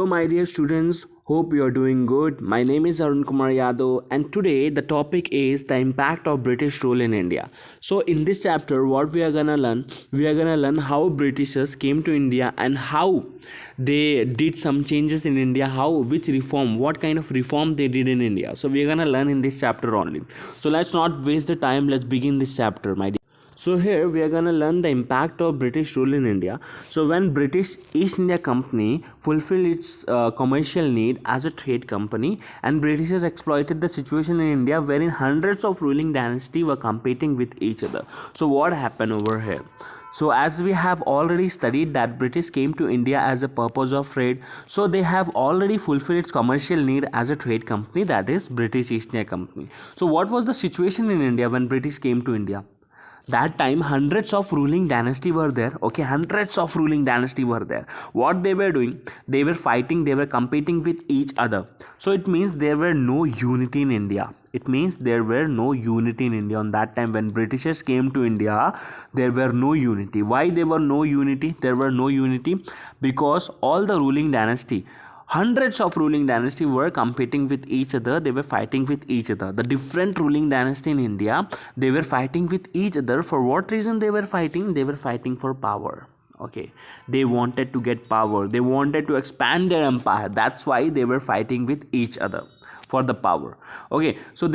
Hello, my dear students. Hope you are doing good. My name is Arun Kumar Yadav, and today the topic is the impact of British rule in India. So, in this chapter, what we are gonna learn how Britishers came to India and how they did some changes in India, which reform, what kind of reform they did in India. So, we are gonna learn in this chapter only. So, let's not waste the time. Let's begin this chapter, my dear. So here we are gonna learn the impact of British rule in India. So when British East India Company fulfilled its commercial need as a trade company, and Britishers exploited the situation in India wherein hundreds of ruling dynasty were competing with each other. So what happened over here? So as we have already studied that British came to India as a purpose of trade, so they have already fulfilled its commercial need as a trade company, that is British East India Company. So what was the situation in India when British came to India? That time hundreds of ruling dynasty were there. Okay, hundreds of ruling dynasty were there. What they were doing, they were fighting, they were competing with each other. So it means there were no unity in India. It means there were no unity in India on that time when Britishers came to India. There were no unity. Why there were no unity? There were no unity because all the ruling dynasty, hundreds of ruling dynasty were competing with each other. They were fighting with each other. The different ruling dynasty in India, they were fighting with each other. For what reason they were fighting? They were fighting for power. Okay, they wanted to get power, they wanted to expand their empire. That's why they were fighting with each other for the power. Okay, so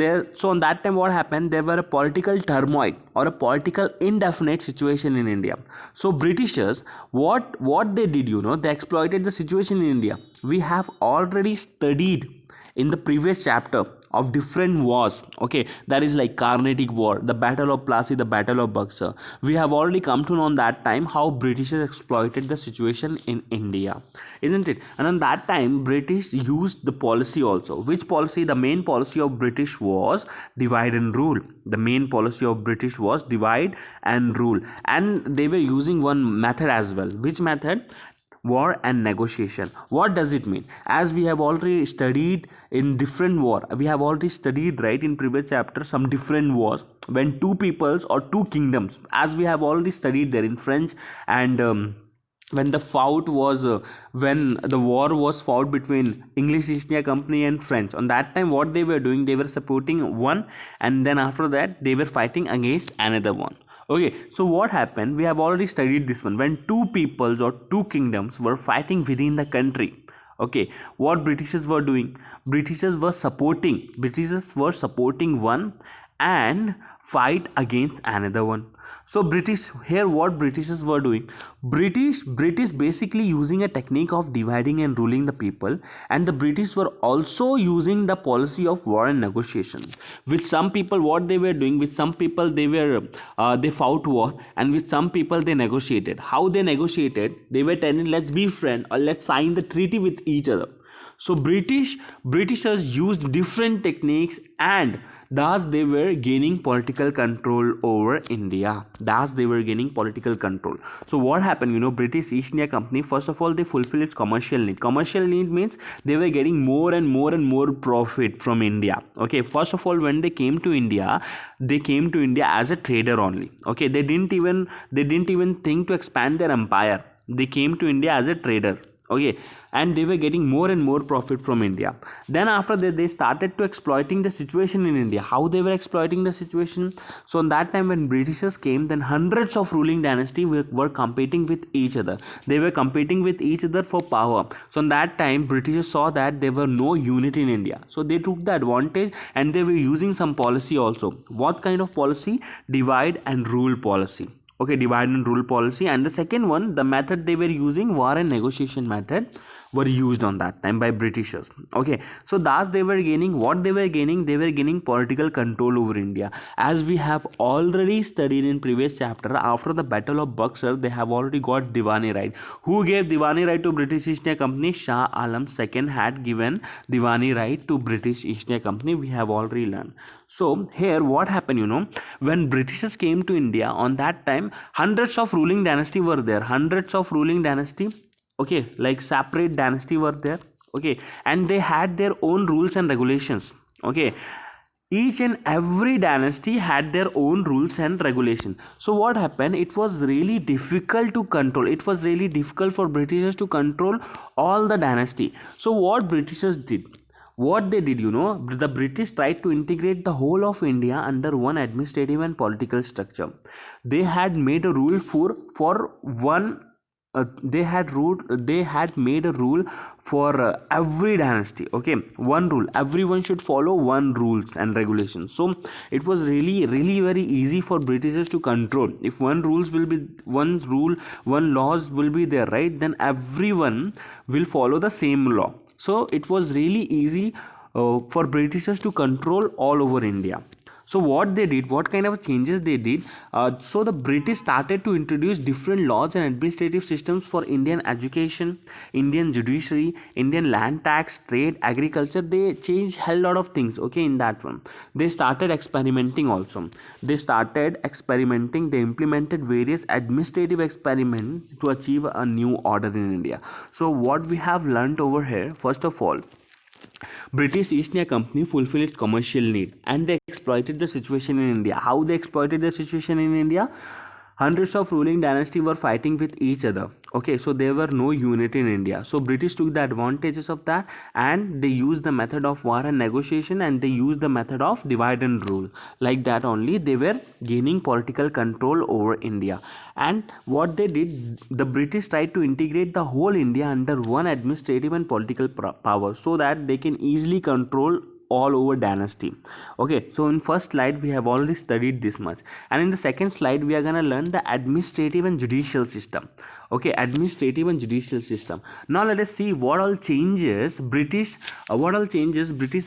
on that time what happened, there were a political turmoil or a political indefinite situation in India. So Britishers, what they did, they exploited the situation in India. We have already studied in the previous chapter of different wars. Okay, that is like Carnatic War, the Battle of Plassey, the Battle of Buxar. We have already come to know that time how Britishers exploited the situation in India, isn't it? And on that time British used the policy also. Which policy? The main policy of British was divide and rule. The main policy of British was divide and rule, and they were using one method as well. Which method? War and negotiation. What does it mean? As we have already studied in different war, we have already studied, right, in previous chapter, some different wars when two peoples or two kingdoms, as we have already studied there in French and when the war was fought between English East India Company and French. On that time what they were doing, they were supporting one, and then after that they were fighting against another one. Okay, so what happened? We have already studied this one. When two peoples or two kingdoms were fighting within the country, okay, what Britishers were doing? Britishers were supporting one and fight against another one. So British here, what Britishers were doing? British basically using a technique of dividing and ruling the people, and the British were also using the policy of war and negotiation. With some people, what they were doing? With some people they fought war, and with some people they negotiated. How they negotiated? They were telling, let's be friend or let's sign the treaty with each other. So Britishers used different techniques, and thus they were gaining political control over India. Thus they were gaining political control. So what happened? British East India Company, first of all, they fulfill its commercial need. Commercial need means they were getting more and more and more profit from India. Okay, first of all, when they came to India, as a trader only. Okay, they didn't even think to expand their empire. They came to India as a trader. Okay, and they were getting more and more profit from India. Then after that they started to exploiting the situation in India. How they were exploiting the situation? So on that time when Britishers came, then hundreds of ruling dynasty were competing with each other. They were competing with each other for power. So on that time Britishers saw that there were no unity in India, so they took the advantage, and they were using some policy also. What kind of policy? Divide and rule policy. Okay, divide and rule policy. And the second one, the method they were using, war and negotiation method, were used on that time by Britishers. Okay, so thus they were gaining, what they were gaining? They were gaining political control over India. As we have already studied in previous chapter, after the Battle of Buxar, they have already got Diwani right. Who gave Diwani right to British East India Company? Shah Alam II had given Diwani right to British East India Company. We have already learned. So here what happened, when Britishers came to India, on that time hundreds of ruling dynasty were there. Hundreds of ruling dynasty, okay, like separate dynasty were there. Okay, and they had their own rules and regulations. Okay, each and every dynasty had their own rules and regulation. So what happened, it was really difficult to control, it was really difficult for britishers to control all the dynasty. So what britishers did, what they did, the British tried to integrate the whole of India under one administrative and political structure. They had made a rule for one they had made a rule for every dynasty. Okay, one rule, everyone should follow one rules and regulations. So it was really very easy for britishers to control. If one rules will be one rule, one laws will be there, right, then everyone will follow the same law. So it was really easy for britishers to control all over India. So what they did, what kind of changes they did, so the British started to introduce different laws and administrative systems for Indian education, Indian judiciary, Indian land tax, trade, agriculture. They changed hell lot of things, okay, in that one. They started experimenting also. They implemented various administrative experiments to achieve a new order in India. So what we have learned over here, first of all, British East India Company fulfilled its commercial need and they exploited the situation in India. How they exploited the situation in India? Hundreds of ruling dynasties were fighting with each other. Okay, so there were no unity in India. So British took the advantages of that and they used the method of war and negotiation, and they used the method of divide and rule. Like that only they were gaining political control over India. And what they did, the British tried to integrate the whole India under one administrative and political power so that they can easily control all over dynasty. Okay, so in first slide we have already studied this much, and in the second slide we are going to learn the administrative and judicial system. Okay, administrative and judicial system. Now let us see what all changes British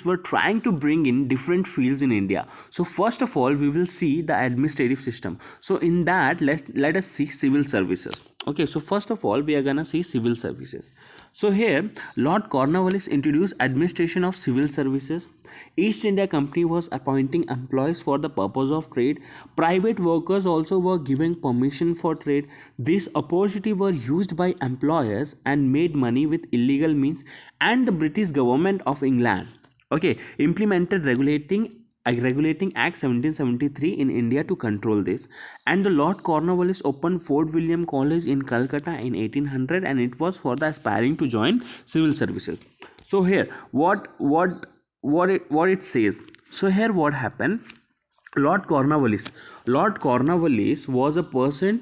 were trying to bring in different fields in India. So first of all we will see the administrative system. So in that, let us see civil services. Okay, so first of all we are gonna see civil services. So here Lord Cornwallis introduced administration of civil services. East India Company was appointing employees for the purpose of trade. Private workers also were given permission for trade. These opportunities were used by employers and made money with illegal means, and the British government of England, okay, implemented regulating Act 1773 in India to control this. And the Lord Cornwallis opened Fort William College in Calcutta in 1800, and it was for the aspiring to join civil services. So here what it says. So here what happened, Lord Cornwallis was a person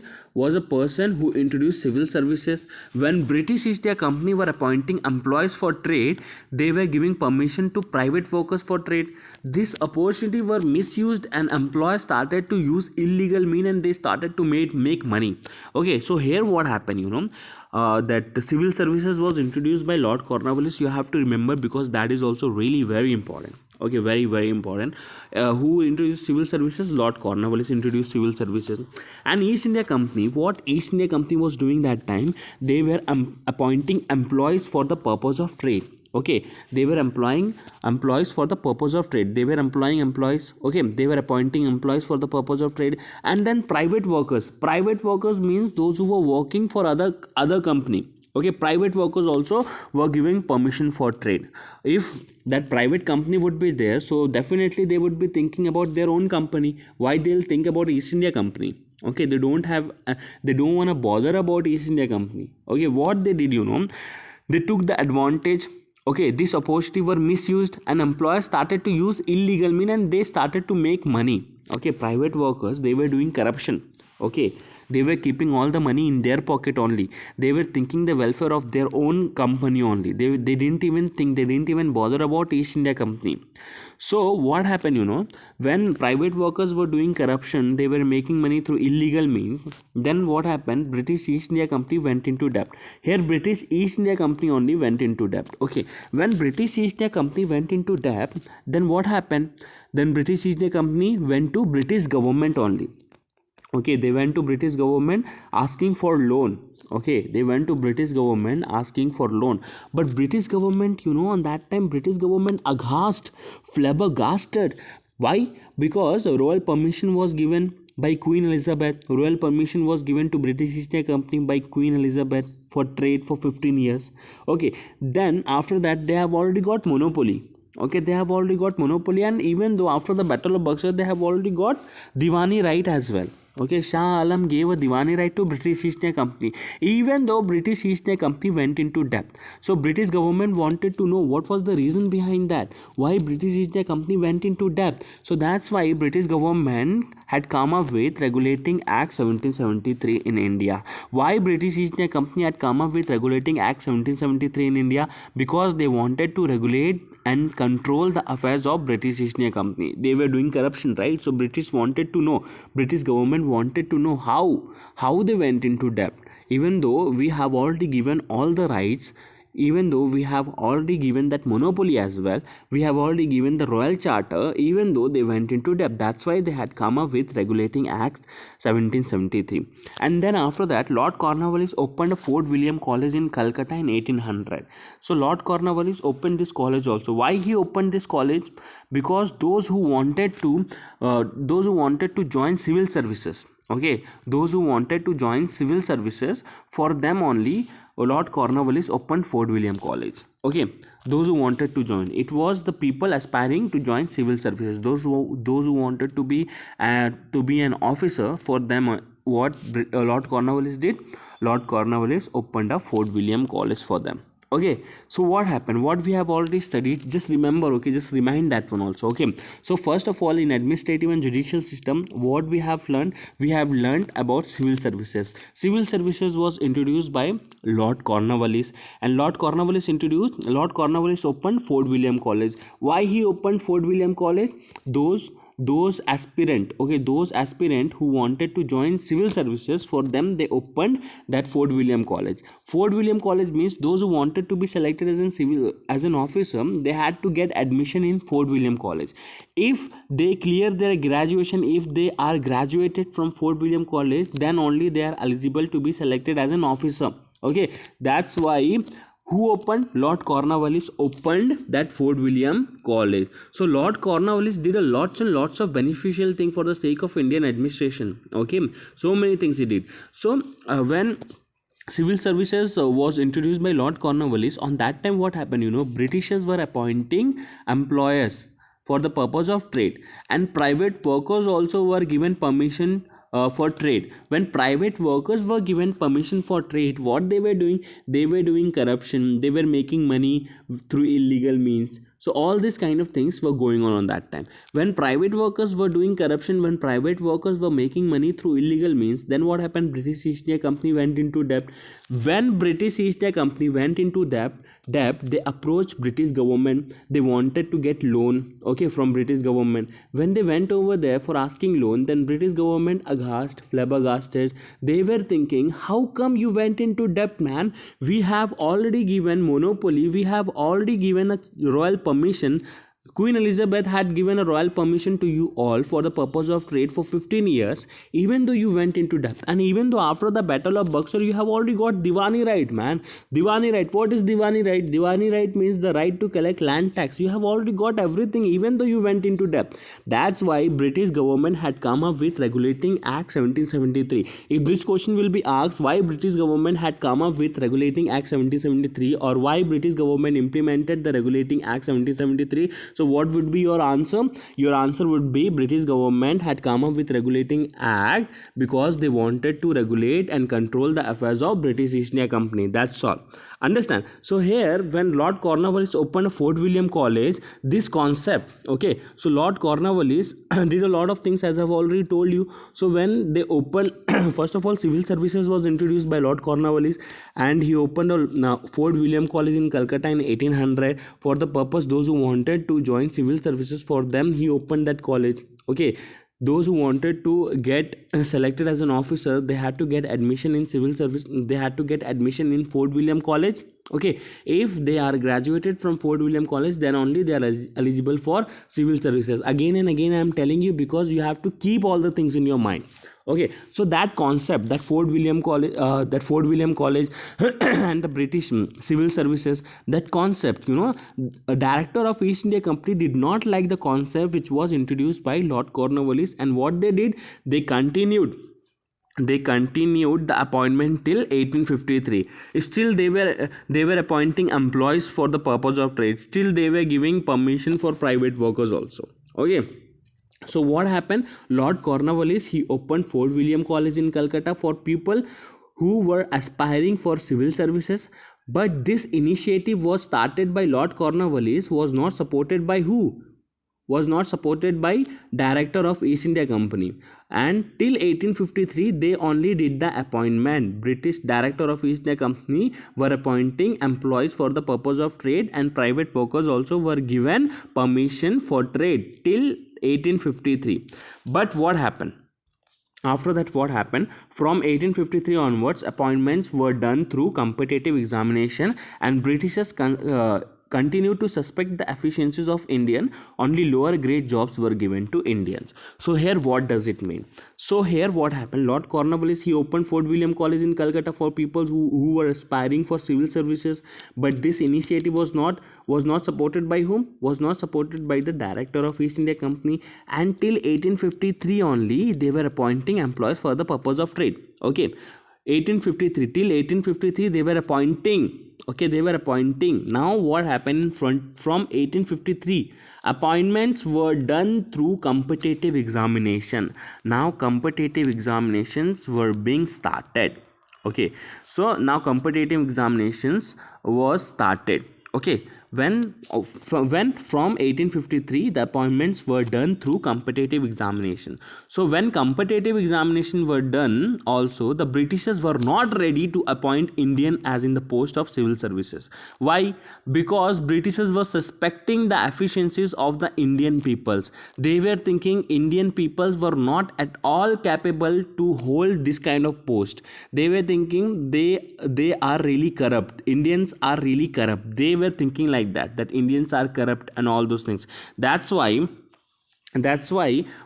who introduced civil services. When British East India Company were appointing employees for trade, they were giving permission to private workers for trade. This opportunity were misused and employers started to use illegal means and they started to make money. Okay, so here what happened, that the civil services was introduced by Lord Cornwallis. You have to remember, because that is also really very important. Okay, very important. Who introduced civil services? Lord Cornwallis introduced civil services. And East India Company, what East India Company was doing that time, they were appointing employees for the purpose of trade. Okay, they were employing employees for the purpose of trade. They were employing employees. Okay, they were appointing employees for the purpose of trade. And then private workers means those who were working for other company. Okay, private workers also were giving permission for trade. If that private company would be there, so definitely they would be thinking about their own company. Why they'll think about East India Company? Okay, they don't want to bother about East India Company. Okay, what they did, they took the advantage. Okay, this opportunity were misused and employers started to use illegal means and they started to make money. Okay, private workers, they were doing corruption. Okay, they were keeping all the money in their pocket only. They were thinking the welfare of their own company only. They didn't even bother about East India Company. So what happened, when private workers were doing corruption, they were making money through illegal means. Then what happened? British East India Company went into debt. Here British East India Company only went into debt. Okay, when British East India Company went into debt, then what happened? Then British East India Company went to British government only. Okay, they went to British government asking for loan. Okay, they went to British government asking for loan, but British government, on that time British government aghast, flabbergasted. Why? Because royal permission was given by Queen Elizabeth. Royal permission was given to British East India Company by Queen Elizabeth for trade for 15 years. Okay, then after that they have already got monopoly. Okay, they have already got monopoly, and even though after the Battle of Buxar, they have already got Diwani right as well. Okay, Shah Alam gave a Diwani right to British East India Company, even though British East India Company went into debt. So British government wanted to know what was the reason behind that, why British East India Company went into debt. So that's why British government had come up with Regulating Act 1773 in India. Why British East India Company had come up with Regulating Act 1773 in India? Because they wanted to regulate and control the affairs of British East India Company. They were doing corruption, right? So British government wanted to know how they went into debt. Even though we have already given all the rights, even though we have already given that monopoly as well, we have already given the royal charter, even though they went into debt. That's why they had come up with Regulating Act 1773. And then after that, Lord Cornwallis opened a Fort William College in Calcutta in 1800. So Lord Cornwallis opened this college also. Why he opened this college? Because those who wanted to join civil services, okay, those who wanted to join civil services, for them only Lord Cornwallis opened Fort William College. Okay, those who wanted to join, it was the people aspiring to join civil services, those who wanted to be an officer. For them, what Lord Cornwallis did, Lord Cornwallis opened a Fort William College for them. Okay, so what happened, what we have already studied, just remember, okay, just remind that one also. Okay, so first of all, in administrative and judicial system, what we have learned about civil services. Civil services was introduced by Lord Cornwallis, and Lord Cornwallis opened Fort William College. Why he opened Fort William College? Those aspirant who wanted to join civil services, for them they opened that Fort William College. Fort William College means those who wanted to be selected as an officer, they had to get admission in Fort William College. If they clear their graduation, if they are graduated from Fort William College, then only they are eligible to be selected as an officer. Okay, that's why who opened? Lord Cornwallis opened that Fort William College. So Lord Cornwallis did a lots and lots of beneficial thing for the sake of Indian administration. Okay, so many things he did. So when civil services was introduced by Lord Cornwallis, on that time what happened? Britishers were appointing employers for the purpose of trade, and private workers also were given permission for trade. When private workers were given permission for trade, what they were doing? They were doing corruption, they were making money through illegal means. So all these kind of things were going on that time. When private workers were doing corruption, when private workers were making money through illegal means, then what happened? British East India Company went into debt. When British East India Company went into debt, they approached British government. They wanted to get loan, okay, from British government. When they went over there for asking loan, then British government flabbergasted, they were thinking, how come you went into debt, man? We have already given monopoly, we have already given a royal permission. Queen Elizabeth had given a royal permission to you all for the purpose of trade for 15 years, even though you went into debt. And even though after the Battle of Buxar, you have already got Diwani right, man. Diwani right. What is Diwani right? Diwani right means the right to collect land tax. You have already got everything, even though you went into debt. That's why British government had come up with Regulating Act 1773. If this question will be asked, why British government had come up with Regulating Act 1773, or why British government implemented the Regulating Act 1773, so what would be your answer? Your answer would be British government had come up with Regulating Act because they wanted to regulate and control the affairs of British East India Company. That's all. Understand? So here, when Lord Cornwallis opened Fort William College, this concept, okay, so Lord Cornwallis did a lot of things, as I've already told you. So when they opened first of all, civil services was introduced by Lord Cornwallis, and he opened a Fort William College in Calcutta in 1800 for the purpose those who wanted to join civil services, for them he opened that college. Okay, those who wanted to get selected as an officer, they had to get admission in civil service, they had to get admission in Fort William College. Okay, if they are graduated from Fort William College, then only they are eligible for civil services. Again and again I am telling you, because you have to keep all the things in your mind. Okay, so that concept, that Fort William College and the British civil services, that concept, a director of East India Company did not like the concept which was introduced by Lord Cornwallis, and what they did, they continued they continued the appointment till 1853. Still they were appointing employees for the purpose of trade. Still they were giving permission for private workers also. Okay. So what happened? Lord Cornwallis, he opened Fort William College in Calcutta for people who were aspiring for civil services. But this initiative was started by Lord Cornwallis, was not supported by who? Was not supported by director of East India Company. And till 1853 they only did the appointment. British director of East India Company were appointing employees for the purpose of trade, and private workers also were given permission for trade till 1853. But what happened? After that, what happened? From 1853 onwards, appointments were done through competitive examination, and Britishers continued to suspect the efficiencies of Indian. Only lower grade jobs were given to Indians. So here, what does it mean? So here, what happened? Lord Cornwallis, he opened Fort William College in Calcutta for people who were aspiring for civil services, but this initiative was not supported by whom? Was not supported by the director of East India Company. Until 1853 only they were appointing employees for the purpose of trade. Okay, 1853 till 1853 they were appointing. Okay, they were appointing. Now what happened from 1853? Appointments were done through competitive examination. Now competitive examinations were being started. Okay, so now competitive examinations was started. Okay, when from 1853 the appointments were done through competitive examination. So when competitive examination were done, also the Britishers were not ready to appoint Indian as in the post of civil services. Why? Because Britishers were suspecting the efficiencies of the Indian peoples. They were thinking Indian peoples were not at all capable to hold this kind of post. They were thinking they are really corrupt. Indians are really corrupt. They were thinking like that Indians are corrupt and all those things. That's why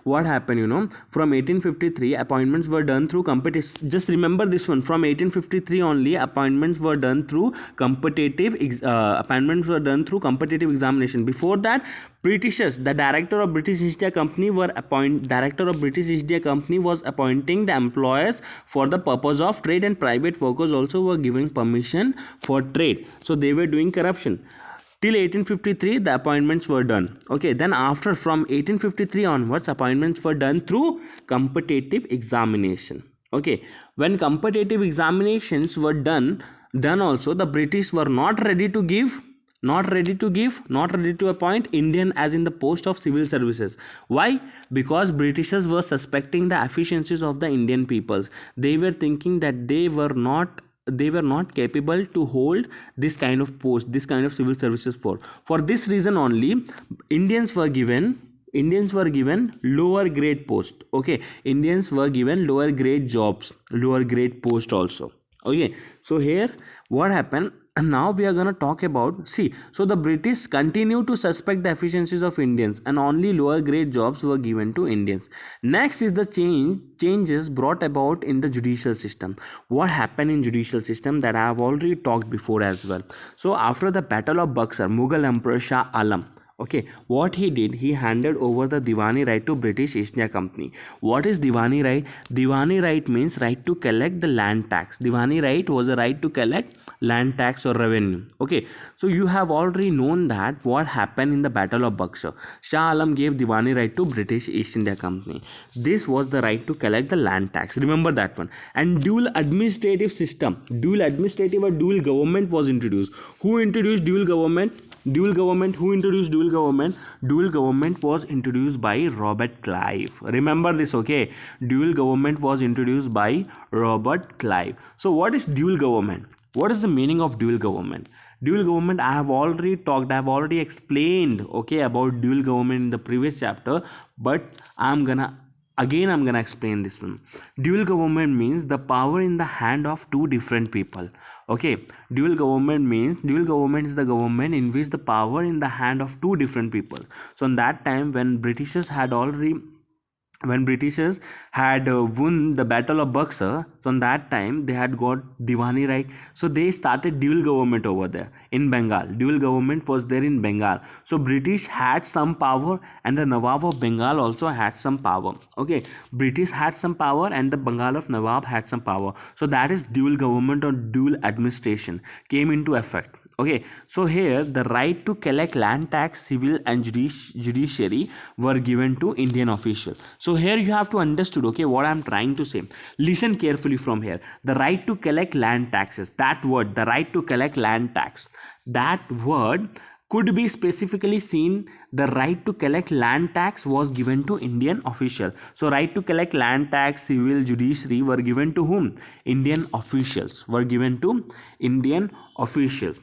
what happened, from 1853 appointments were done through competition. Just remember this one, from 1853 only appointments were done through competitive examination. Before that, Britishers, the director of British East India Company was appointing the employers for the purpose of trade, and private workers also were giving permission for trade. So they were doing corruption. Till 1853 the appointments were done. Okay, then after, from 1853 onwards, appointments were done through competitive examination. Okay, when competitive examinations were done also, the British were not ready to appoint Indian as in the post of civil services. Why? Because Britishers were suspecting the efficiencies of the Indian peoples. They were thinking that they were not capable to hold this kind of post, this kind of civil services. For this reason only, Indians were given lower grade post. Okay, Indians were given lower grade jobs, lower grade post also. Okay, so here what happened? Now we are going to talk about, so the British continue to suspect the efficiencies of Indians, and only lower grade jobs were given to Indians. Next is the changes brought about in the judicial system. What happened in judicial system, that I have already talked before as well. So after the Battle of Buxar, Mughal Emperor Shah Alam, okay, what he did, he handed over the Diwani right to British East India Company. What is Diwani right? Diwani right means right to collect the land tax. Diwani right was a right to collect land tax or revenue. Okay, so you have already known that what happened in the Battle of Buxar. Shah Alam gave Diwani right to British East India Company. This was the right to collect the land tax. Remember that one. And dual administrative system, dual administrative or dual government was introduced. Who introduced dual government? Who introduced dual government? Dual government was introduced by Robert Clive. Remember this, okay? Dual government was introduced by Robert Clive. So what is dual government? What is the meaning of dual government? Dual government, I have already explained, okay, about dual government in the previous chapter, but I'm gonna explain this one. Dual government means the power in the hand of two different people. Okay, dual government is the government in which the power in the hand of two different people. So in that time, when Britishers had already when Britishers had won the Battle of Buxar, so on that time they had got Diwani right. So they started dual government over there in Bengal. Dual government was there in Bengal. So British had some power and the Nawab of Bengal also had some power. Okay, British had some power and the Bengal of Nawab had some power. So that is dual government or dual administration came into effect. Okay, so here the right to collect land tax, civil and judiciary were given to Indian officials. So here you have to understood, okay, what I'm trying to say. Listen carefully from here. The right to collect land taxes, that word, the right to collect land tax, that word could be specifically seen. The right to collect land tax was given to Indian official. So right to collect land tax, civil, judiciary were given to whom? Indian officials were given to Indian officials.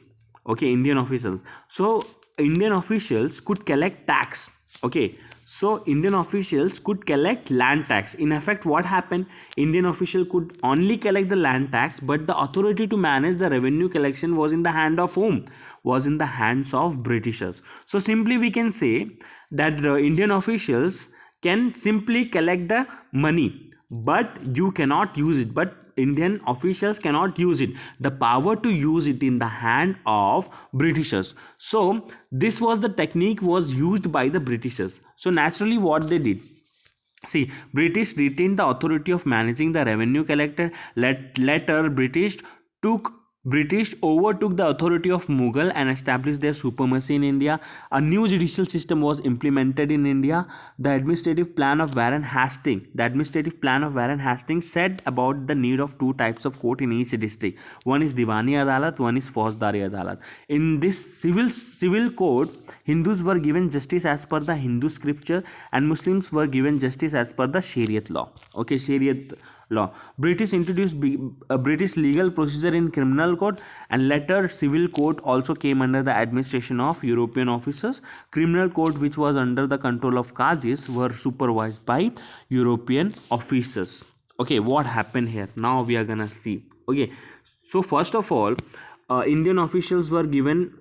Okay, Indian officials. So Indian officials could collect tax. Okay, so Indian officials could collect land tax. In effect, what happened? Indian official could only collect the land tax, but the authority to manage the revenue collection was in the hand of whom? Was in the hands of Britishers. So simply we can say that the Indian officials can simply collect the money, but you cannot use it. But Indian officials cannot use it. The power to use it in the hand of Britishers. So this was the technique was used by the Britishers. So naturally what they did, see, British retained the authority of managing the revenue collected. Later British overtook the authority of Mughal and established their supremacy in India. A new judicial system was implemented in India. The administrative plan of Warren Hastings said about the need of two types of court in each district. One is Diwani Adalat, one is Faujdari Adalat. In this civil court, Hindus were given justice as per the Hindu scripture and Muslims were given justice as per the Shariat law. Okay, Shariat law. British introduced a British legal procedure in criminal court, and later civil court also came under the administration of European officers. Criminal court, which was under the control of Qazis, were supervised by European officers. Okay, what happened here? Now we are gonna see. Okay, so first of all, Indian officials were given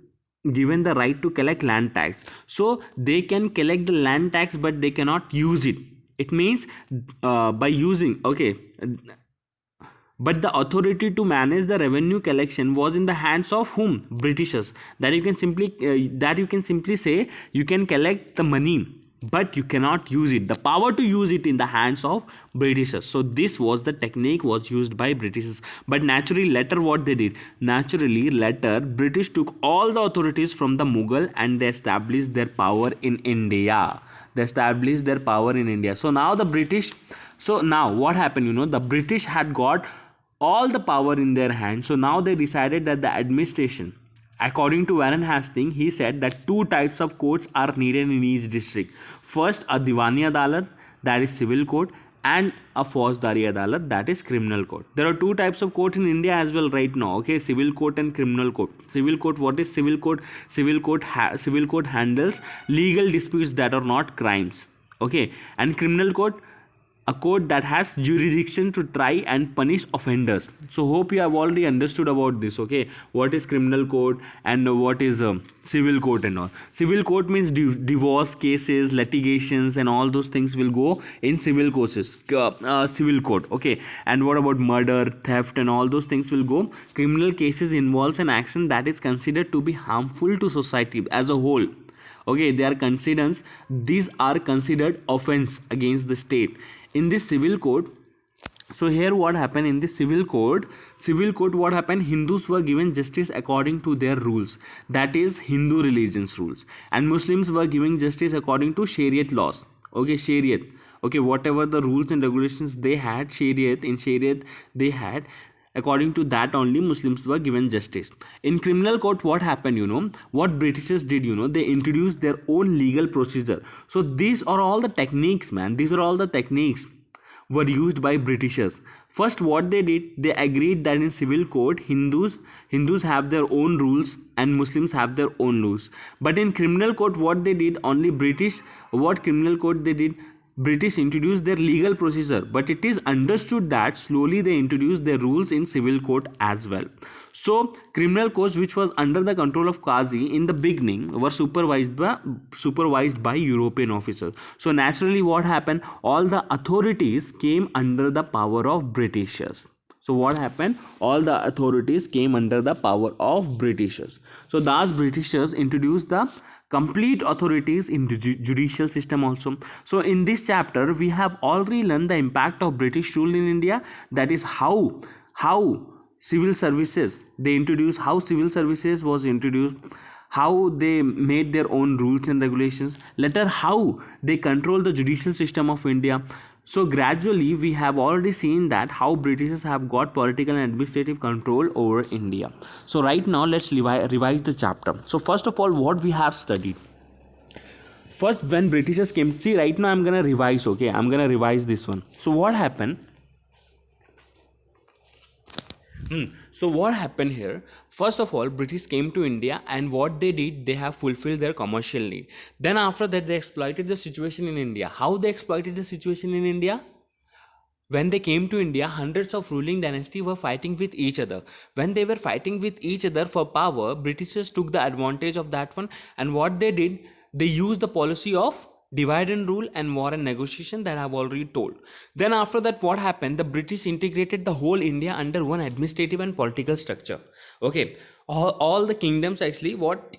the right to collect land tax. So they can collect the land tax, but they cannot use it. It means by using, okay, but the authority to manage the revenue collection was in the hands of whom? Britishers. That you can simply say you can collect the money, but you cannot use it. The power to use it in the hands of Britishers. So this was the technique was used by Britishers. But naturally later what they did? Naturally later British took all the authorities from the Mughal and they established their power in India. So now what happened? The British had got all the power in their hands. So now they decided that the administration, according to Warren Hastings, he said that two types of courts are needed in each district. First, a Diwani Adalat, that is civil court, and a Faujdari Adalat, that is criminal court. There are two types of court in India as well right now. Okay, civil court and criminal court. Civil court, what is civil court? Civil court handles legal disputes that are not crimes. Okay, and criminal court, a court that has jurisdiction to try and punish offenders. So hope you have already understood about this. Okay, what is criminal court and what is civil court and all. Civil court means divorce cases, litigations and all those things will go in civil courses, civil court. Okay, and what about murder, theft and all those things will go. Criminal cases involves an action that is considered to be harmful to society as a whole. Okay, these are considered offense against the state. In this civil code, so here what happened in the civil code what happened? Hindus were given justice according to their rules, that is Hindu religion's rules, and Muslims were given justice according to Shariat laws. Okay, Shariat, okay, whatever the rules and regulations they had, Shariat they had, according to that only Muslims were given justice. In criminal court what happened? What Britishers did, they introduced their own legal procedure. So these are all the techniques, man. These are all the techniques were used by Britishers. First what they did, they agreed that in civil court Hindus have their own rules and Muslims have their own rules. But in criminal court what they did, only British introduced their legal procedure, but it is understood that slowly they introduced their rules in civil court as well. So criminal courts which was under the control of Qazi in the beginning were supervised by European officers. So naturally what happened, all the authorities came under the power of Britishers. So what happened, all the authorities came under the power of Britishers. So thus Britishers introduced the complete authorities in the judicial system also. So in this chapter we have already learned the impact of British rule in India, that is how civil services they introduced, how civil services was introduced, how they made their own rules and regulations, later how they control the judicial system of India. So gradually we have already seen that how Britishers have got political and administrative control over India. So right now let's revise the chapter. So first of all, what we have studied, first when Britishers came, see right now I'm gonna revise, okay, I'm gonna revise this one. So what happened, so what happened here? First of all, British came to India, and what they did, they have fulfilled their commercial need. Then after that, they exploited the situation in India. How they exploited the situation in India? When they came to India, hundreds of ruling dynasties were fighting with each other. When they were fighting with each other for power, Britishers took the advantage of that one, and what they did, they used the policy of divide and rule and war and negotiation that I have already told. Then after that, what happened, the British integrated the whole India under one administrative and political structure. Okay, all the kingdoms, actually what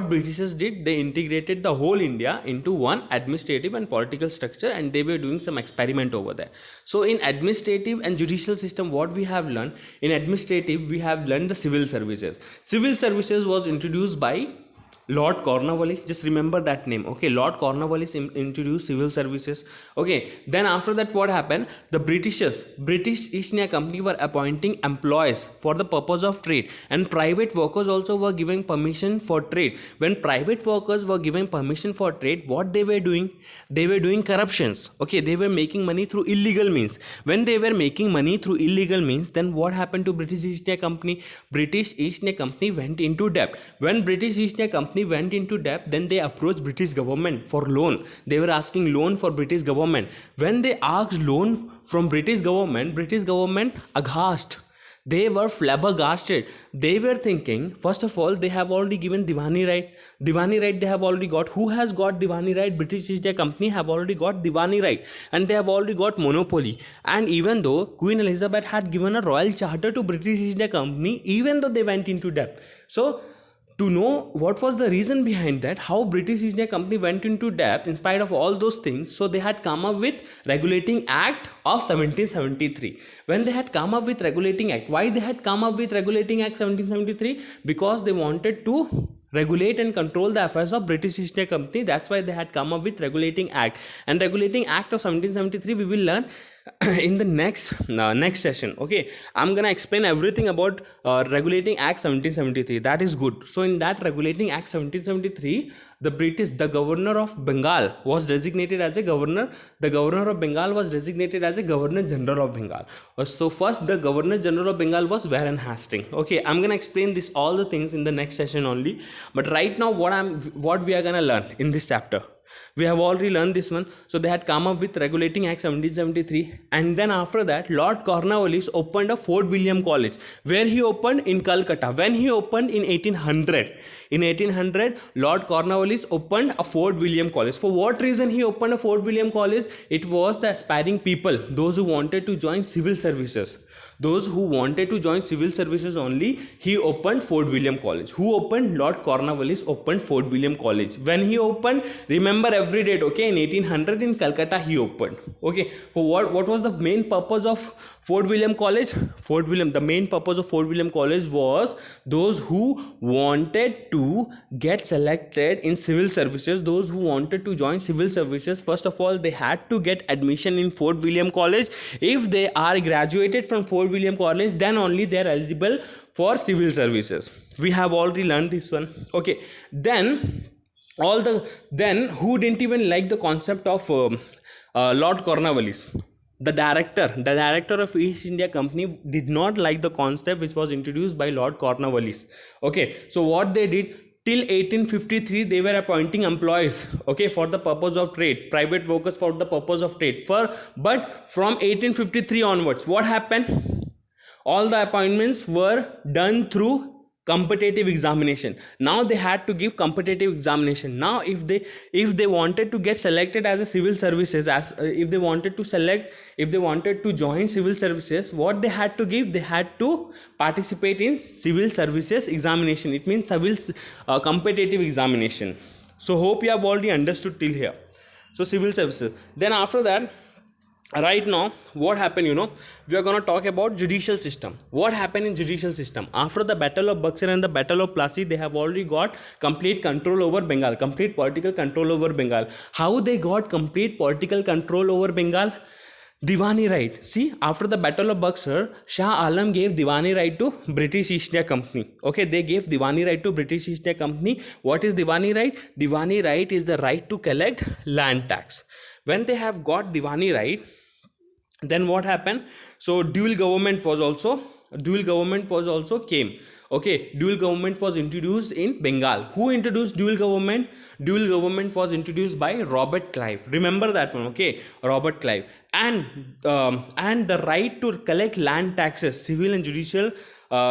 Britishers did, they integrated the whole India into one administrative and political structure, and they were doing some experiment over there. So in administrative and judicial system, what we have learned, in administrative we have learned the civil services. Civil services was introduced by Lord Cornwallis, just remember that name, okay. Lord Cornwallis introduced civil services, okay. Then after that, what happened, the British East India Company were appointing employees for the purpose of trade, and private workers also were giving permission for trade. When private workers were giving permission for trade, what they were doing, they were doing corruptions, okay. They were making money through illegal means. When they were making money through illegal means, then what happened to British East India Company? British East India Company went into debt. When British East India Company went into debt, then they approached British government for loan. They were asking loan for British government. When they asked loan from British government aghast. They were flabbergasted. They were thinking, first of all, they have already given Diwani right. Diwani right they have already got. Who has got Diwani right? British East India Company have already got Diwani right, and they have already got monopoly. And even though Queen Elizabeth had given a royal charter to British East India Company, even though they went into debt. So to know what was the reason behind that, how British East India Company went into debt in spite of all those things, so they had come up with Regulating Act of 1773. When they had come up with Regulating Act, why they had come up with Regulating Act 1773? Because they wanted to regulate and control the affairs of British East India Company. That's why they had come up with Regulating Act. And Regulating Act of 1773 we will learn in the next session, okay. I'm gonna explain everything about Regulating Act 1773. That is good. So in that Regulating Act 1773, the governor of Bengal was designated as a governor. The governor of Bengal was designated as a Governor General of Bengal. So first the Governor General of Bengal was Warren Hastings. Okay, I'm gonna explain this all the things in the next session only. But right now, what we are gonna learn in this chapter, we have already learned this one. So they had come up with Regulating Act 1773, and then after that, Lord Cornwallis opened a Fort William College. Where he opened? In Calcutta. When he opened? In 1800. In 1800, Lord Cornwallis opened a Fort William College. For what reason he opened a Fort William College? It was the aspiring people, those who wanted to join civil services. Those who wanted to join civil services only, he opened Fort William College. Who opened? Lord Cornwallis opened Fort William College. When he opened, remember every date, okay? In 1800 in Calcutta he opened. Okay, for what was the main purpose of Fort William College? The main purpose of Fort William College was those who wanted to get selected in civil services, those who wanted to join civil services. First of all, they had to get admission in Fort William College. If they are graduated from Fort William College, then only they are eligible for civil services. We have already learned this one, okay. Then who didn't even like the concept of Lord Cornwallis? The director of East India Company did not like the concept which was introduced by Lord Cornwallis. Okay, so what they did, till 1853 they were appointing employees, okay, for the purpose of trade, private workers for the purpose of trade. But from 1853 onwards, what happened? All the appointments were done through competitive examination. Now they had to give competitive examination. Now if they wanted to get selected as a civil services, as if they wanted to select, if they wanted to join civil services, what they had to give, they had to participate in civil services examination. It means civil competitive examination. So hope you have already understood till here. So civil services. Then after that, right now what happened, we are going to talk about judicial system. What happened in judicial system after the battle of Buxar and the battle of Plassey? They have already got complete control over Bengal, complete political control over Bengal. How they got complete political control over Bengal? Diwani right. See, after the battle of Buxar, Shah Alam gave Diwani right to British East India Company. Okay, they gave Diwani right to British East India Company. What is Diwani right? Diwani right is the right to collect land tax. When they have got Diwani right, then what happened? So dual government was also came. Okay, dual government was introduced in Bengal. Who introduced dual government? Dual government was introduced by Robert Clive. Remember that one, okay? Robert Clive. And the right to collect land taxes, civil and judicial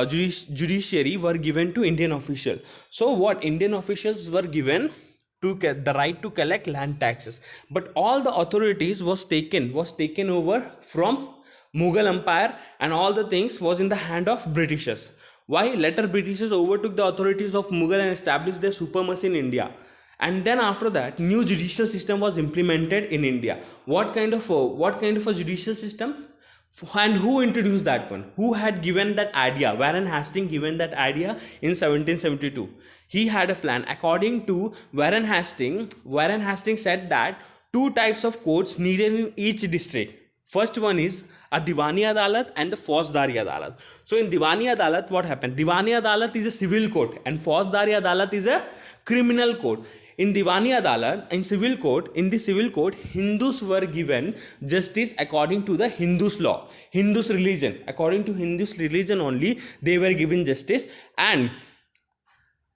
judiciary were given to Indian officials. So what Indian officials were given to get the right to collect land taxes, but all the authorities was taken over from Mughal Empire, and all the things was in the hand of Britishers. Why? Later Britishers overtook the authorities of Mughal and established their supremacy in India. And then after that, new judicial system was implemented in India. What kind of a judicial system? And who introduced that one? Who had given that idea? Warren Hastings given that idea in 1772. He had a plan. According to Warren Hastings said that two types of courts needed in each district. First one is a Diwani Adalat and the Fauzdari Adalat. So in Diwani Adalat, what happened? Diwani Adalat is a civil court and Fauzdari Adalat is a criminal court. In Diwani Adalat, in the civil court, Hindus were given justice according to the Hindus law, Hindus religion. According to Hindus religion only, they were given justice, and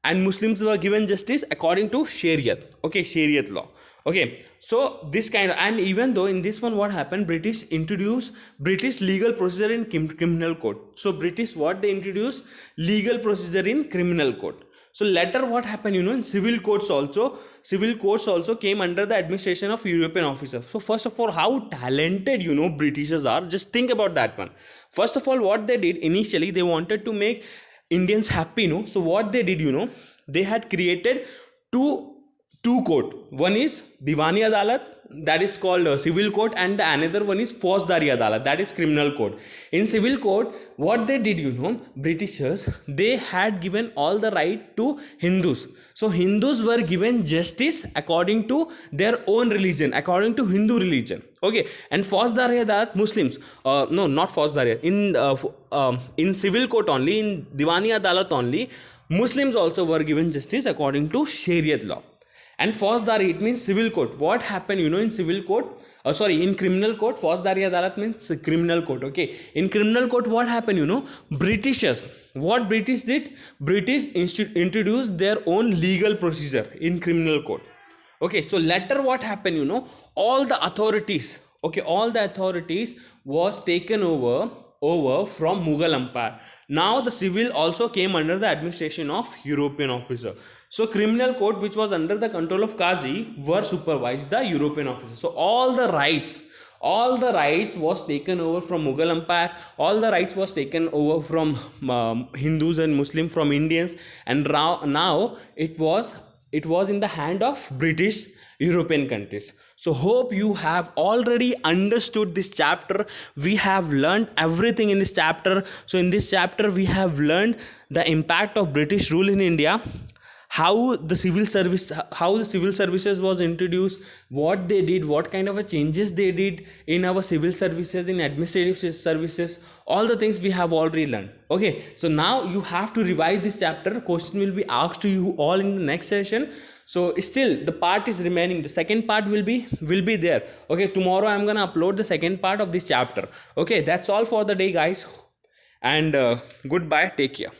Muslims were given justice according to Shariat. Okay, Shariat law. Okay, so this kind of, and even though in this one what happened, British introduced British legal procedure in criminal code. So British, what they introduced? Legal procedure in criminal code. So later what happened, in civil courts also came under the administration of European officers. So first of all, how talented, Britishers are. Just think about that one. First of all, what they did initially, they wanted to make Indians happy, So what they did, they had created two court. One is Diwani Adalat, that is called civil court, and the another one is Fauzdari Adalat, that is criminal court. In civil court, what they did, Britishers, they had given all the right to Hindus. So Hindus were given justice according to their own religion, according to Hindu religion. Okay, and Fauzdari Adalat, Muslims, no, not Fauzdari, in civil court only, in Diwani Adalat only, Muslims also were given justice according to Shariat law. And Fauzdari, it means civil court. What happened, in civil court? In criminal court, Fauzdari Adalat means criminal court. Okay, in criminal court, what happened, Britishers, what British did? British introduced their own legal procedure in criminal court. Okay, so later what happened, all the authorities was taken over from Mughal Empire. Now the civil also came under the administration of European officer. So criminal court, which was under the control of Qazi, were supervised the European officers. So all the rights was taken over from Mughal Empire. All the rights was taken over from Hindus and Muslims, from Indians, and now it was in the hand of British European countries. So hope you have already understood this chapter. We have learned everything in this chapter. So in this chapter, we have learned the impact of British rule in India, how the civil services was introduced, what they did, what kind of changes they did in our civil services, in administrative services, all the things we have already learned. Okay, so now you have to revise this chapter. Question will be asked to you all in the next session. So still the part is remaining. The second part will be there. Okay, tomorrow I'm gonna upload the second part of this chapter. Okay, that's all for the day, guys, and goodbye, take care.